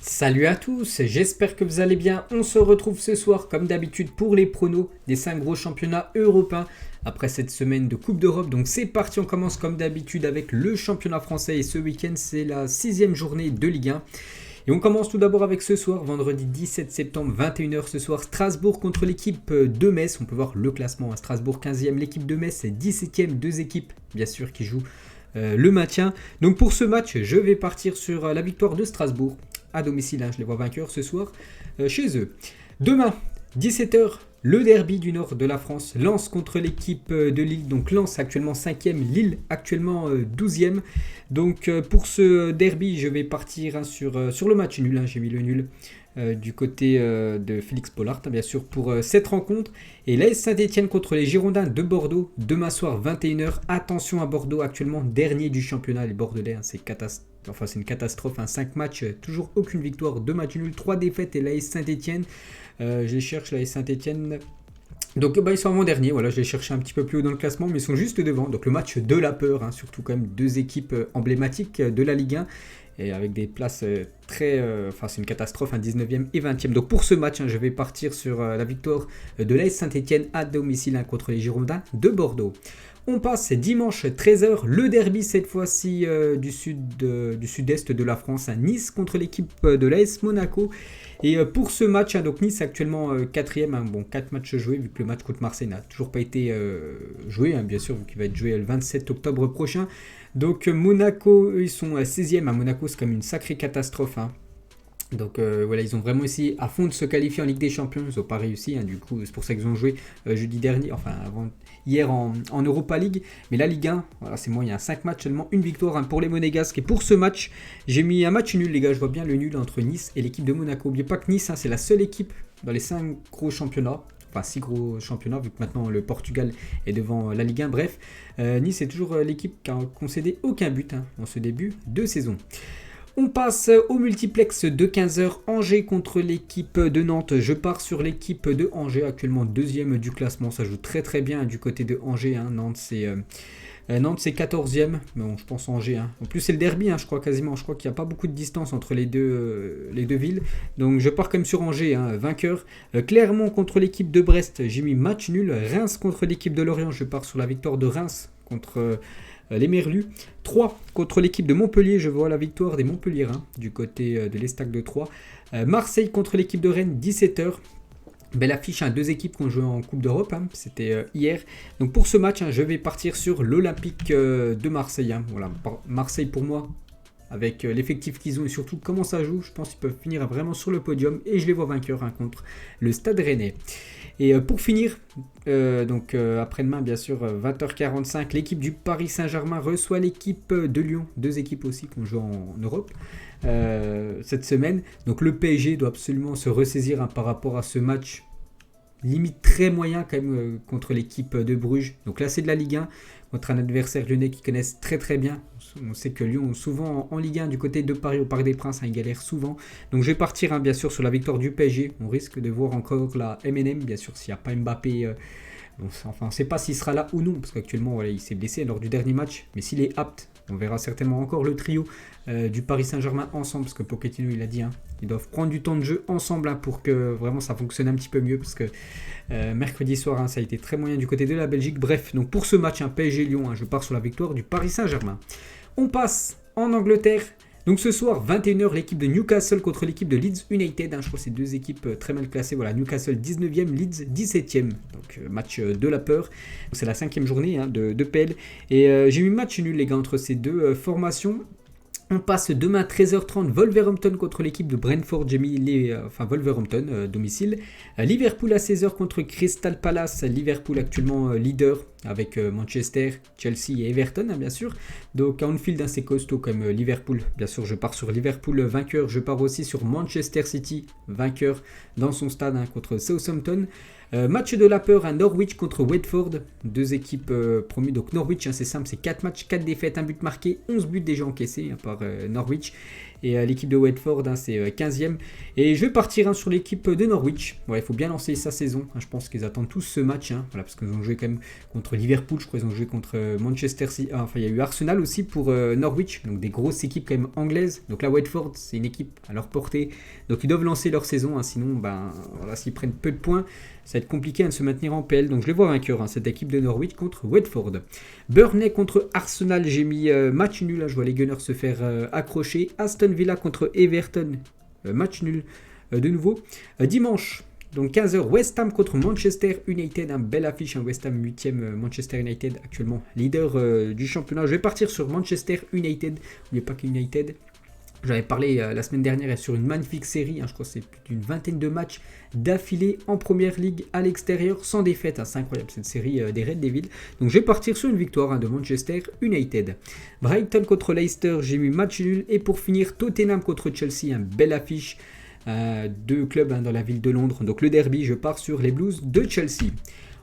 Salut à tous, j'espère que vous allez bien. On se retrouve ce soir comme d'habitude pour les pronos des 5 gros championnats européens après cette semaine de Coupe d'Europe. Donc c'est parti, on commence comme d'habitude avec le championnat français et ce week-end c'est la 6e journée de Ligue 1. Et on commence tout d'abord avec ce soir, vendredi 17 septembre, 21h ce soir, Strasbourg contre l'équipe de Metz. On peut voir le classement, Strasbourg 15e, l'équipe de Metz 17e, deux équipes bien sûr qui jouent le maintien. Donc pour ce match, je vais partir sur la victoire de Strasbourg à domicile, je les vois vainqueurs ce soir chez eux. Demain, 17h, le derby du nord de la France, Lens contre l'équipe de Lille. Donc Lens actuellement 5e, Lille actuellement 12e. Donc pour ce derby, je vais partir sur le match nul. J'ai mis le nul du côté de Félix Pollard, bien sûr, pour cette rencontre. Et l'AS Saint-Etienne contre les Girondins de Bordeaux, demain soir 21h. Attention à Bordeaux, actuellement dernier du championnat. Les Bordelais, c'est une catastrophe. 5 matchs, toujours aucune victoire, 2 matchs nuls, 3 défaites. Et l'AS Saint-Etienne, je cherche l'AS Saint-Etienne. Donc ils sont avant-dernier, voilà, je les cherchais un petit peu plus haut dans le classement, mais ils sont juste devant. Donc le match de la peur, surtout quand même deux équipes emblématiques de la Ligue 1. Et avec des places c'est une catastrophe, 19e et 20e. Donc pour ce match, je vais partir sur la victoire de l'AS Saint-Etienne à domicile contre les Girondins de Bordeaux. On passe dimanche 13h, le derby cette fois-ci du sud-est de la France, à Nice contre l'équipe de l'AS Monaco. Et pour ce match, donc Nice actuellement 4e, 4 matchs joués, vu que le match contre Marseille n'a toujours pas été joué, bien sûr, vu qu'il va être joué le 27 octobre prochain. Donc Monaco, ils sont 16e, à Monaco c'est comme une sacrée catastrophe. Donc ils ont vraiment essayé à fond de se qualifier en Ligue des Champions, ils n'ont pas réussi, du coup c'est pour ça qu'ils ont joué jeudi dernier, hier en Europa League. Mais la Ligue 1, c'est moyen, 5 matchs seulement, une victoire pour les Monégasques. Et pour ce match, j'ai mis un match nul les gars, je vois bien le nul entre Nice et l'équipe de Monaco. N'oubliez pas que Nice, c'est la seule équipe dans les 5 gros championnats, 6 gros championnats, vu que maintenant le Portugal est devant la Ligue 1. Bref, Nice est toujours l'équipe qui n'a concédé aucun but en ce début de saison. On passe au multiplex de 15h, Angers contre l'équipe de Nantes. Je pars sur l'équipe de Angers, actuellement 2e du classement. Ça joue très très bien du côté de Angers. Nantes c'est 14e, mais bon, je pense Angers. En plus c'est le derby, je crois quasiment. Je crois qu'il n'y a pas beaucoup de distance entre les deux villes. Donc je pars quand même sur Angers, vainqueur. Clermont contre l'équipe de Brest, j'ai mis match nul. Reims contre l'équipe de Lorient, je pars sur la victoire de Reims contre les Merlus. 3 contre l'équipe de Montpellier, je vois la victoire des Montpelliérains du côté de l'Estac de Troyes. Marseille contre l'équipe de Rennes, 17h. Belle affiche, 2 équipes qui ont joué en Coupe d'Europe, c'était hier. Donc pour ce match, je vais partir sur l'Olympique de Marseille. Voilà, Marseille pour moi, avec l'effectif qu'ils ont et surtout comment ça joue, je pense qu'ils peuvent finir vraiment sur le podium et je les vois vainqueurs contre le Stade Rennais. Et pour finir, après-demain bien sûr 20h45, l'équipe du Paris Saint-Germain reçoit l'équipe de Lyon, 2 équipes aussi qui ont joué en Europe cette semaine. Donc le PSG doit absolument se ressaisir par rapport à ce match limite très moyen quand même contre l'équipe de Bruges. Donc là c'est de la Ligue 1 contre un adversaire lyonnais qu'ils connaissent très très bien. On sait que Lyon souvent en Ligue 1 du côté de Paris au Parc des Princes, ils galèrent souvent. Donc je vais partir bien sûr sur la victoire du PSG. On risque de voir encore la MNM, bien sûr s'il n'y a pas Mbappé. On ne sait pas s'il sera là ou non, parce qu'actuellement il s'est blessé lors du dernier match. Mais s'il est apte, on verra certainement encore le trio du Paris Saint-Germain ensemble, parce que Pochettino il a dit, ils doivent prendre du temps de jeu ensemble pour que vraiment ça fonctionne un petit peu mieux, parce que mercredi soir ça a été très moyen du côté de la Belgique. Bref, donc pour ce match PSG-Lyon, je pars sur la victoire du Paris Saint-Germain. On passe en Angleterre. Donc ce soir, 21h, l'équipe de Newcastle contre l'équipe de Leeds United. Je crois que c'est 2 équipes très mal classées. Voilà, Newcastle 19e, Leeds 17e. Donc match de la peur. C'est la 5e journée de PL. Et j'ai eu match nul les gars entre ces 2 formations. On passe demain 13h30, Wolverhampton contre l'équipe de Brentford. J'ai mis Wolverhampton, domicile. Liverpool à 16h contre Crystal Palace. Liverpool actuellement leader avec Manchester, Chelsea et Everton, bien sûr. Donc à Anfield, c'est costaud comme Liverpool. Bien sûr, je pars sur Liverpool vainqueur. Je pars aussi sur Manchester City vainqueur dans son stade contre Southampton. Match de la peur à Norwich contre Watford, 2 équipes promues. Donc Norwich, c'est simple, c'est 4 matchs, 4 défaites, 1 but marqué, 11 buts déjà encaissés par Norwich. Et l'équipe de Watford, c'est 15e. Et je vais partir sur l'équipe de Norwich. Ouais, il faut bien lancer sa saison. Je pense qu'ils attendent tous ce match. Voilà, parce qu'ils ont joué quand même contre Liverpool. Je crois qu'ils ont joué contre Manchester City. Enfin, il y a eu Arsenal aussi pour Norwich. Donc des grosses équipes quand même anglaises. Donc là, Watford, c'est une équipe à leur portée. Donc ils doivent lancer leur saison. Sinon, voilà, s'ils prennent peu de points, ça va être compliqué de se maintenir en PL. Donc je les vois vainqueurs, cette équipe de Norwich contre Watford. Burnley contre Arsenal, j'ai mis match nul. Je vois les Gunners se faire accrocher. Aston Villa contre Everton, match nul de nouveau. Dimanche, donc 15h, West Ham contre Manchester United. Un bel affiche, West Ham 8e, Manchester United actuellement leader du championnat. Je vais partir sur Manchester United. N'oubliez pas que United, j'avais parlé la semaine dernière sur une magnifique série, je crois que c'est plus d'une vingtaine de matchs d'affilée en première ligue à l'extérieur sans défaite. C'est incroyable cette série des Red Devils. Donc je vais partir sur une victoire de Manchester United. Brighton contre Leicester, j'ai mis match nul. Et pour finir, Tottenham contre Chelsea, un bel affiche. Deux clubs dans la ville de Londres. Donc le derby, je pars sur les Blues de Chelsea.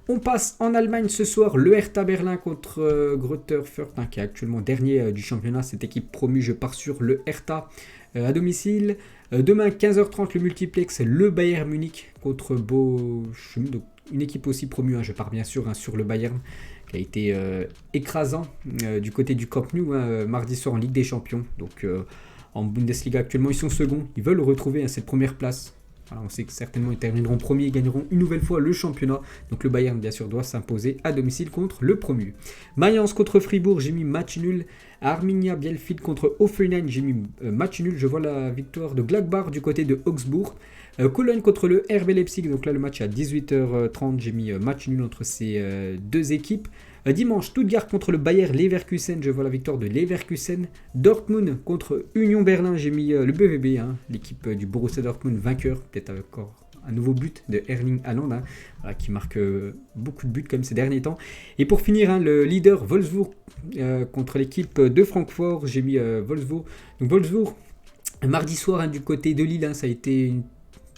On passe en Allemagne ce soir, le Hertha Berlin contre Greuther Fürth, qui est actuellement dernier du championnat. Cette équipe promue, je pars sur le Hertha à domicile. Demain 15h30, le multiplex, le Bayern Munich contre Bochum. Donc une équipe aussi promue, je pars bien sûr sur le Bayern, qui a été écrasant du côté du Camp Nou mardi soir en Ligue des Champions. Donc en Bundesliga actuellement, ils sont seconds, ils veulent retrouver cette première place. Voilà, on sait que certainement ils termineront premiers et gagneront une nouvelle fois le championnat. Donc le Bayern bien sûr doit s'imposer à domicile contre le promu. Mayence contre Fribourg, j'ai mis match nul. Arminia Bielefeld contre Hoffenheim, j'ai mis match nul. Je vois la victoire de Gladbach du côté de Augsbourg. Cologne contre le RB Leipzig, donc là le match à 18h30, j'ai mis match nul entre ces deux équipes. Dimanche, Stuttgart contre le Bayer Leverkusen, je vois la victoire de Leverkusen. Dortmund contre Union Berlin, j'ai mis le BVB, l'équipe du Borussia Dortmund vainqueur, peut-être encore un nouveau but de Erling Haaland, qui marque beaucoup de buts comme ces derniers temps. Et pour finir, le leader Wolfsburg contre l'équipe de Francfort, j'ai mis Wolfsburg. Donc Wolfsburg, mardi soir du côté de Lille, ça a été une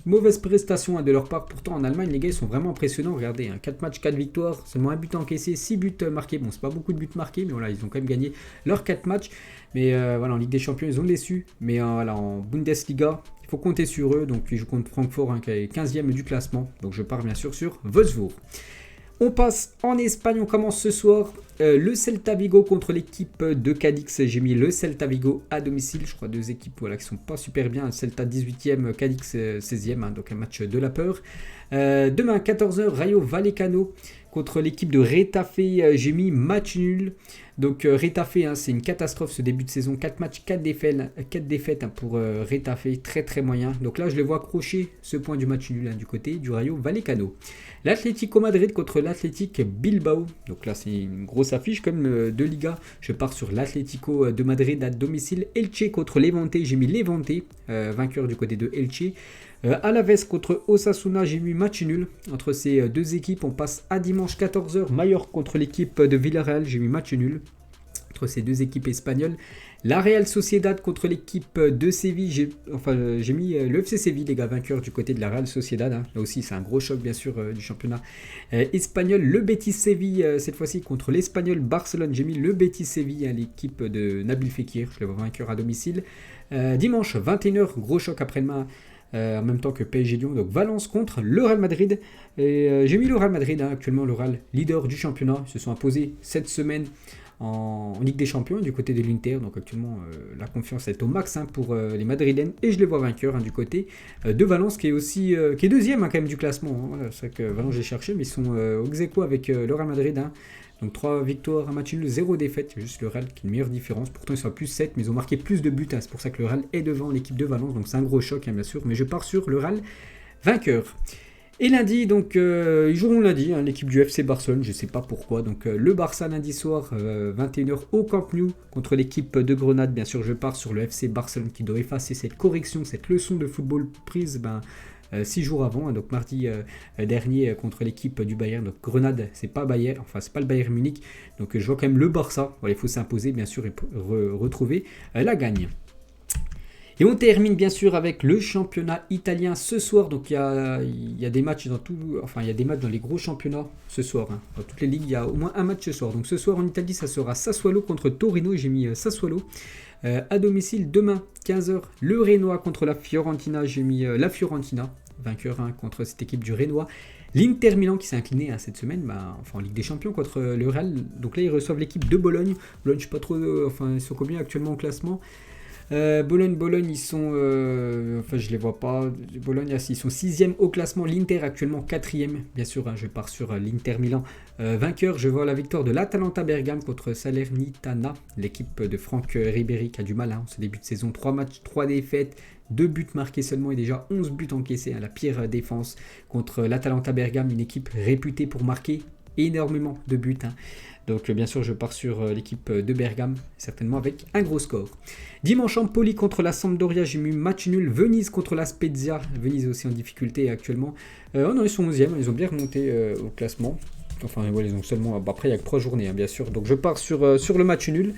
mauvaise prestation de leur part. Pourtant en Allemagne les gars ils sont vraiment impressionnants. Regardez, 4 matchs, 4 victoires, seulement un but encaissé, 6 buts marqués. Bon, c'est pas beaucoup de buts marqués, mais voilà, ils ont quand même gagné leurs 4 matchs. Mais voilà, en Ligue des Champions ils ont déçu. Mais voilà, en Bundesliga il faut compter sur eux. Donc ils jouent contre Francfort qui est 15e du classement. Donc je pars bien sûr sur Wolfsburg. On passe en Espagne, on commence ce soir le Celta Vigo contre l'équipe de Cadix. J'ai mis le Celta Vigo à domicile, je crois deux équipes qui ne sont pas super bien. Celta 18e, Cadix 16e, donc un match de la peur. Demain 14h, Rayo Vallecano contre l'équipe de Retafe, j'ai mis match nul. Donc Retafe, c'est une catastrophe ce début de saison, 4 matchs, 4 défaites pour Retafe, très très moyen. Donc là je les vois accrocher ce point du match nul du côté du Rayo Vallecano. L'Atlético Madrid contre l'Athletic Bilbao, donc là c'est une grosse affiche comme de Liga. Je pars sur l'Atlético de Madrid à domicile. Elche contre Levante, j'ai mis Levante, vainqueur du côté de Elche. Alaves contre Osasuna, j'ai mis match nul. Entre ces deux équipes, on passe à dimanche 14h. Mallorca contre l'équipe de Villarreal, j'ai mis match nul. Entre ces deux équipes espagnoles. La Real Sociedad contre l'équipe de Séville, j'ai mis le FC Séville, les gars, vainqueur du côté de la Real Sociedad. Là aussi, c'est un gros choc, bien sûr, du championnat espagnol. Le Betis Séville, cette fois-ci, contre l'Espagnol Barcelone. J'ai mis le Betis Séville, l'équipe de Nabil Fekir. Je le vois vainqueur à domicile. Dimanche, 21h, gros choc après-demain. En même temps que PSG Lyon, donc Valence contre le Real Madrid. Et j'ai mis le Real Madrid, actuellement le Real leader du championnat. Ils se sont imposés cette semaine en Ligue des Champions du côté de l'Inter. Donc actuellement la confiance est au max pour les Madrilènes. Et je les vois vainqueurs du côté de Valence qui est aussi qui est deuxième quand même du classement. Voilà, c'est vrai que Valence j'ai cherché, mais ils sont au ex-aequo avec le Real Madrid. Donc 3 victoires, un match nul, 0 défaite. C'est juste le Real qui a une meilleure différence. Pourtant ils sont à plus 7, mais ils ont marqué plus de buts. C'est pour ça que le Real est devant l'équipe de Valence. Donc c'est un gros choc bien sûr. Mais je pars sur le Real vainqueur. Et lundi, donc ils joueront lundi, l'équipe du FC Barcelone, je ne sais pas pourquoi. Donc le Barça lundi soir, 21h au Camp Nou contre l'équipe de Grenade. Bien sûr, je pars sur le FC Barcelone qui doit effacer cette correction, cette leçon de football prise 6 jours avant, donc mardi dernier contre l'équipe du Bayern. Donc Grenade, c'est pas Bayern, enfin c'est pas le Bayern Munich. Donc je vois quand même le Barça. Voilà, il faut s'imposer bien sûr et retrouver la gagne. Et on termine bien sûr avec le championnat italien ce soir. Donc il y a des matchs il y a des matchs dans les gros championnats ce soir. Dans toutes les ligues, il y a au moins un match ce soir. Donc ce soir en Italie, ça sera Sassuolo contre Torino. J'ai mis Sassuolo. À domicile, demain, 15h, le Renoir contre la Fiorentina. J'ai mis la Fiorentina, vainqueur contre cette équipe du Renoir. L'Inter Milan qui s'est incliné cette semaine en Ligue des Champions contre le Real. Donc là, ils reçoivent l'équipe de Bologne. Bologne, je sais pas trop, ils sont combien actuellement au classement. Bologne, ils sont... je les vois pas. Bologne, ils sont 6e au classement. L'Inter actuellement 4e. Bien sûr, je pars sur l'Inter Milan. Vainqueur, je vois la victoire de l'Atalanta Bergame contre Salernitana. L'équipe de Franck Ribéry qui a du mal en ce début de saison. 3 matchs, 3 défaites. 2 buts marqués seulement et déjà 11 buts encaissés. La pire défense contre l'Atalanta Bergame, une équipe réputée pour marquer énormément de buts. Donc bien sûr, je pars sur l'équipe de Bergame, certainement avec un gros score. Dimanche, Empoli contre la Sampdoria, j'ai mis match nul. Venise contre la Spezia. Venise aussi en difficulté actuellement. Non, ils sont 11e, ils ont bien remonté au classement. Enfin, ouais, ils ont seulement... Après, il n'y a que 3 journées, bien sûr. Donc je pars sur le match nul.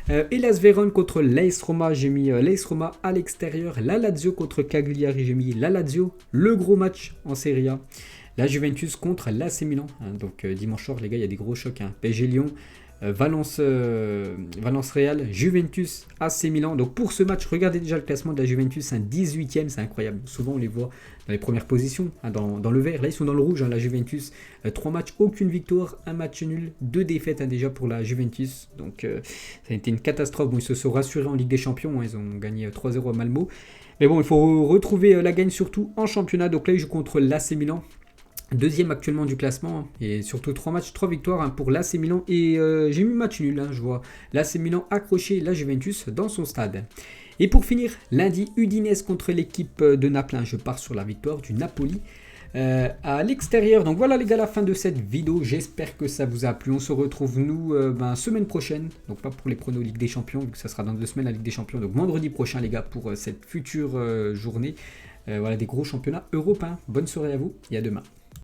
Hellas Vérone contre l'AS Roma, j'ai mis l'AS Roma à l'extérieur. La Lazio contre Cagliari, j'ai mis la Lazio. Le gros match en Serie A. La Juventus contre l'AC Milan. Donc dimanche soir, les gars, il y a des gros chocs. PSG Lyon, Valence Real, Juventus, AC Milan. Donc pour ce match, regardez déjà le classement de la Juventus, un 18e, c'est incroyable. Souvent on les voit dans les premières positions, dans le vert. Là ils sont dans le rouge, la Juventus. 3 matchs, aucune victoire, 1 match nul, 2 défaites déjà pour la Juventus. Donc ça a été une catastrophe. Bon, ils se sont rassurés en Ligue des Champions, ils ont gagné 3-0 à Malmo. Mais bon, il faut retrouver la gagne surtout en championnat. Donc là ils jouent contre l'AC Milan. Deuxième actuellement du classement et surtout 3 matchs, 3 victoires pour l'AC Milan et j'ai mis match nul, je vois l'AC Milan accrocher la Juventus dans son stade. Et pour finir, lundi, Udinese contre l'équipe de Naples, je pars sur la victoire du Napoli à l'extérieur. Donc voilà les gars, la fin de cette vidéo, j'espère que ça vous a plu. On se retrouve nous semaine prochaine, donc pas pour les pronos Ligue des Champions vu que ça sera dans 2 semaines la Ligue des Champions, donc vendredi prochain les gars pour cette future journée. Voilà des gros championnats européens. Bonne soirée à vous et à demain.